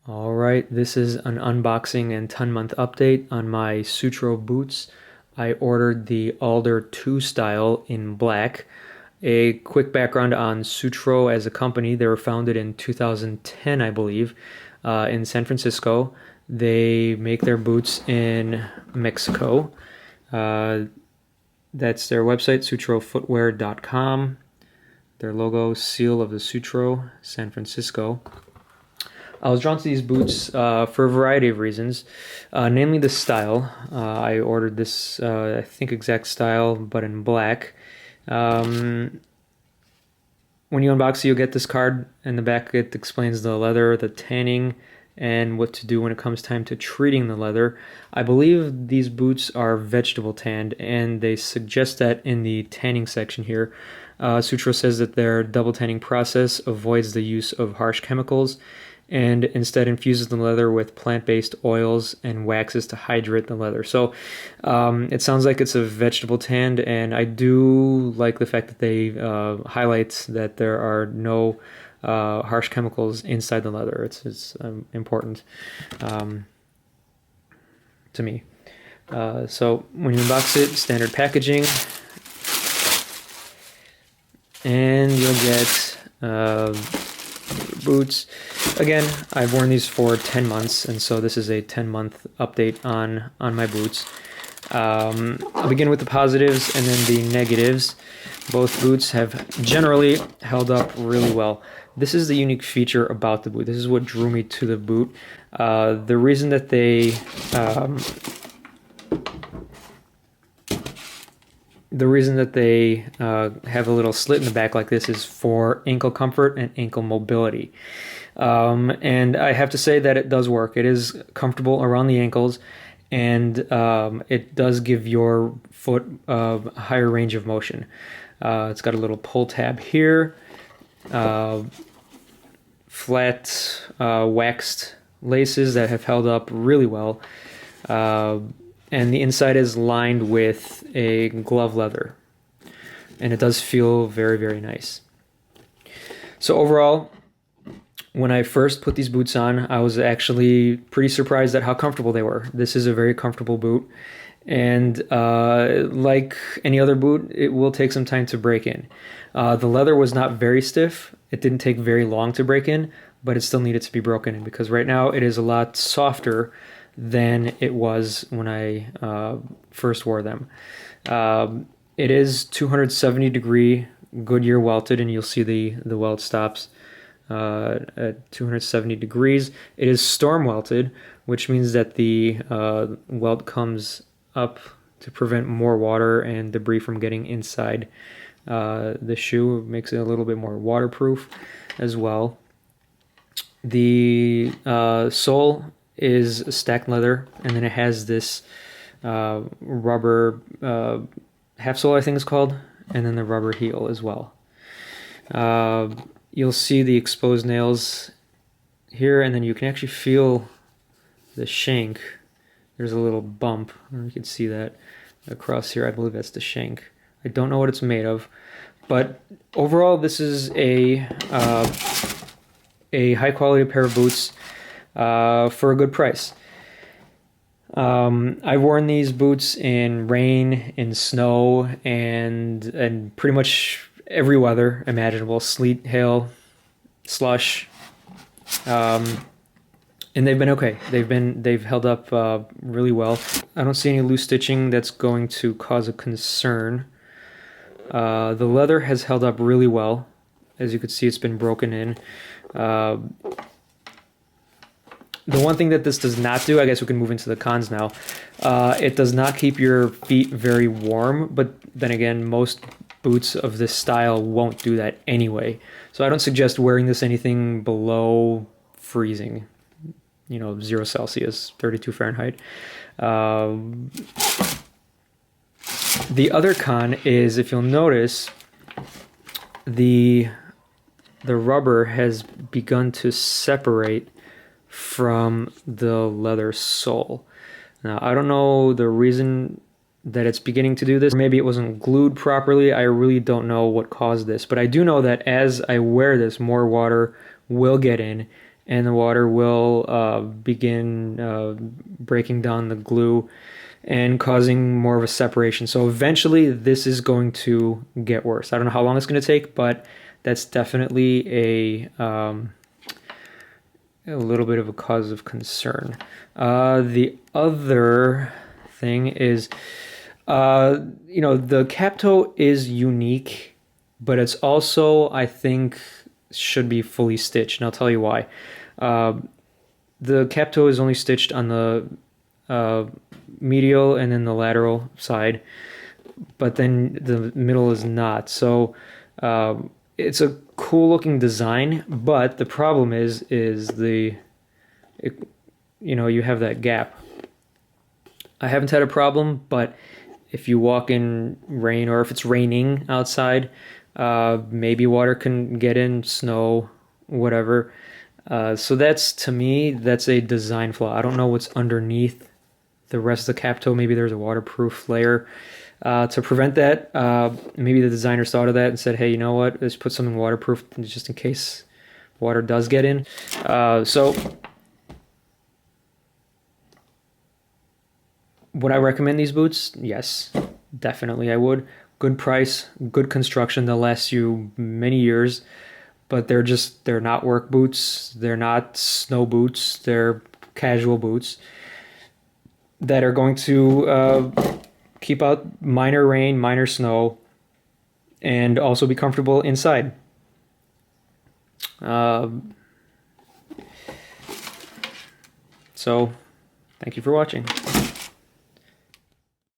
All right, this is an unboxing and 10-month update on my Sutro boots. I ordered the Alder 2 style in black. A quick background on Sutro as a company. They were founded in 2010, I believe, in San Francisco. They make their boots in Mexico. That's their website, sutrofootwear.com. Their logo, seal of the Sutro, San Francisco. I was drawn to these boots for a variety of reasons, namely the style. I ordered this, I think, exact style, but in black. When you unbox it, you'll get this card. In the back, it explains the leather, the tanning, and what to do when it comes time to treating the leather. I believe these boots are vegetable tanned, and they suggest that in the tanning section here. Sutro says that their double tanning process avoids the use of harsh chemicals and instead infuses the leather with plant-based oils and waxes to hydrate the leather. So it sounds like it's a vegetable tanned, and I do like the fact that they highlight that there are no harsh chemicals inside the leather. It's important to me. So when you unbox it, standard packaging, and you'll get boots. Again, I've worn these for 10 months, and so this is a 10-month update on my boots. I'll begin with the positives and then the negatives. Both boots have generally held up really well. This is the unique feature about the boot. This is what drew me to the boot. The reason that they have a little slit in the back like this is for ankle comfort and ankle mobility. And I have to say that it does work. It is comfortable around the ankles, and it does give your foot a higher range of motion. It's got a little pull tab here, flat waxed laces that have held up really well. And the inside is lined with a glove leather, and it does feel very, very nice. So overall, when I first put these boots on, I was actually pretty surprised at how comfortable they were. This is a very comfortable boot, and like any other boot, it will take some time to break in. The leather was not very stiff. It didn't take very long to break in, but it still needed to be broken in because right now it is a lot softer than it was when I first wore them. It is 270 degree Goodyear welted, and you'll see the welt stops at 270 degrees. It is storm welted, which means that the welt comes up to prevent more water and debris from getting inside the shoe. It makes it a little bit more waterproof as well. The sole is stacked leather, and then it has this rubber half sole, I think it's called, and then the rubber heel as well. You'll see the exposed nails here, and then you can actually feel the shank. There's a little bump, you can see that across here. I believe that's the shank. I don't know what it's made of, but overall this is a high quality pair of boots for a good price. I've worn these boots in rain, in snow, and pretty much every weather imaginable: sleet, hail, slush, and they've been okay. They've held up really well. I don't see any loose stitching that's going to cause a concern. The leather has held up really well. As you can see, it's been broken in. The one thing that this does not do, I guess we can move into the cons now, it does not keep your feet very warm, but then again, most boots of this style won't do that anyway. So I don't suggest wearing this anything below freezing, 0 Celsius, 32 Fahrenheit. The other con is, if you'll notice, the rubber has begun to separate from the leather sole. Now, I don't know the reason that it's beginning to do this. Maybe it wasn't glued properly. I really don't know what caused this, but I do know that as I wear this, more water will get in, and the water will begin breaking down the glue and causing more of a separation. So eventually this is going to get worse. I don't know how long it's going to take, but that's definitely a little bit of a cause of concern. The other thing is, the cap toe is unique, but it's also, I think, should be fully stitched, and I'll tell you why. The cap toe is only stitched on the medial and then the lateral side, but then the middle is not. So it's a cool looking design, but the problem is you have that gap. I haven't had a problem, but if you walk in rain or if it's raining outside, maybe water can get in, snow, whatever. So to me, that's a design flaw. I don't know what's underneath the rest of the cap toe. Maybe there's a waterproof layer to prevent that. Maybe the designers thought of that and said, hey, you know what, let's put something waterproof just in case water does get in. So would I recommend these boots? Yes, definitely I would. Good price, good construction, they'll last you many years, but they're not work boots, they're not snow boots, they're casual boots that are going to keep out minor rain, minor snow, and also be comfortable inside. So, thank you for watching.